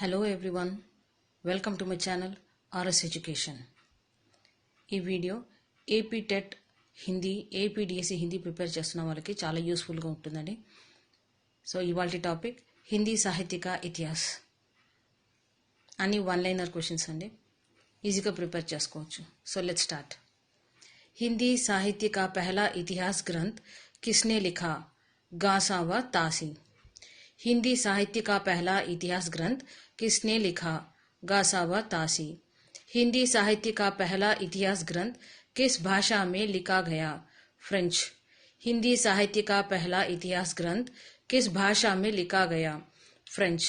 Hello everyone, welcome to my channel RS Education. ఈ video AP TET Hindi APDSC Hindi prepare చేస్తున్న వాళ్ళకి చాలా యూస్ఫుల్గా ఉంటుందండి. సో ఇవాల్టి టాపిక్ హింदी साहित्य का इतिहास అన్ని వన్ లైనర్ క్వశ్చన్స్ అండి, ఈజీగా ప్రిపేర్ చేసుకోవచ్చు. So let's start. हिंदी साहित्य का पहला इतिहास ग्रंथ किसने लिखा? गासा व तासी. हिंदी साहित्य का पहला इतिहास ग्रंथ किसने लिखा? गासा व तासी. हिंदी साहित्य का पहला इतिहास ग्रंथ किस भाषा में लिखा गया? फ्रेंच. हिंदी साहित्य का पहला इतिहास ग्रंथ किस भाषा में लिखा गया? फ्रेंच.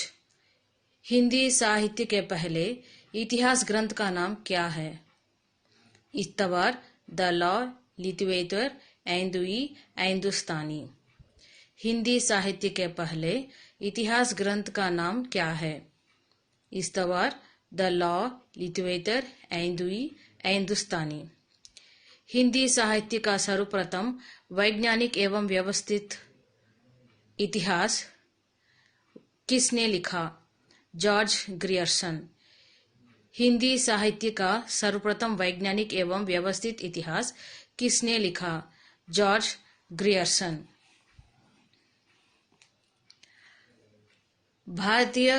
हिंदी साहित्य के पहले इतिहास ग्रंथ का नाम क्या है? इस्तवार, द लॉ, लिटरेचर, ऐंदुई, ऐंदुस्तानी. हिंदी साहित्य के पहले इतिहास ग्रंथ का नाम क्या है? इस्तवार, द लॉ, लिटरेचर, ऐंदुई, ऐंदुस्तानी. हिंदी साहित्य का सर्वप्रथम वैज्ञानिक एवं व्यवस्थित इतिहास किसने लिखा? George Grierson. हिंदी साहित्य का सर्वप्रथम वैज्ञानिक एवं व्यवस्थित इतिहास किसने लिखा? George Grierson. भारतीय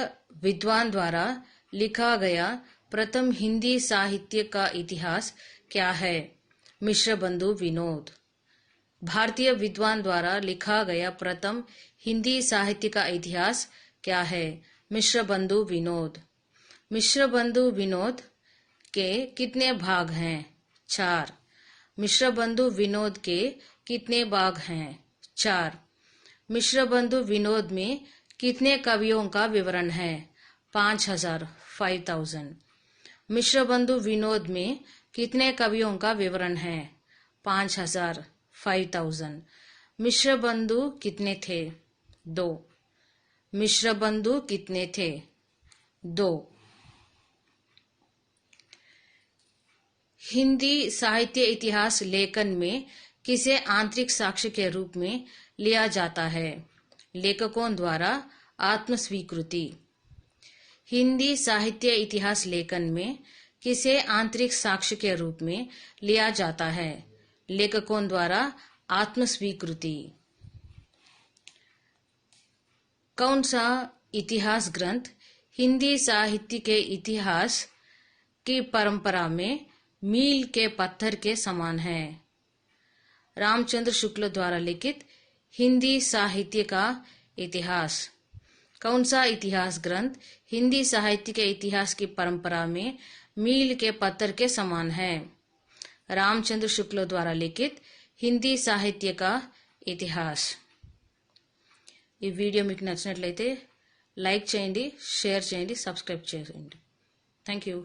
विद्वान द्वारा लिखा गया प्रथम हिंदी साहित्य का इतिहास क्या है? मिश्रबंधु विनोद. भारतीय विद्वान द्वारा लिखा गया प्रथम हिंदी साहित्य का इतिहास क्या है? मिश्रबंधु विनोद. मिश्रबंधु विनोद के कितने भाग हैं? 4. मिश्रबंधु विनोद के कितने भाग हैं? 4. मिश्रबंधु विनोद में कितने कवियों का विवरण है? 5000. मिश्रबंधु विनोद में कितने कवियों का विवरण है? 5000. मिश्रबंधु कितने थे? 2. मिश्रबंधु कितने थे? 2. हिंदी साहित्य इतिहास लेखन में किसे आंतरिक साक्ष्य के रूप में लिया जाता है? लेखकों द्वारा आत्मस्वीकृति. हिंदी साहित्य इतिहास लेखन में किसे आंतरिक साक्ष्य के रूप में लिया जाता है? लेखकों द्वारा आत्मस्वीकृति. कौन सा इतिहास ग्रंथ हिंदी साहित्य के इतिहास की परंपरा में मील के पत्थर के समान है? रामचंद्र शुक्ल द्वारा लिखित हिंदी साहित्य का इतिहास. कौन सा इतिहास ग्रंथ हिंदी साहित्य के इतिहास की परंपरा में मील के पत्थर के समान है? रामचंद्र शुक्ल द्वारा लिखित हिंदी साहित्य का इतिहास. ఈ వీడియో మీకు నచ్చినట్లయితే లైక్ చేయండి, షేర్ చేయండి, సబ్స్క్రైబ్ చేయండి. Thank you.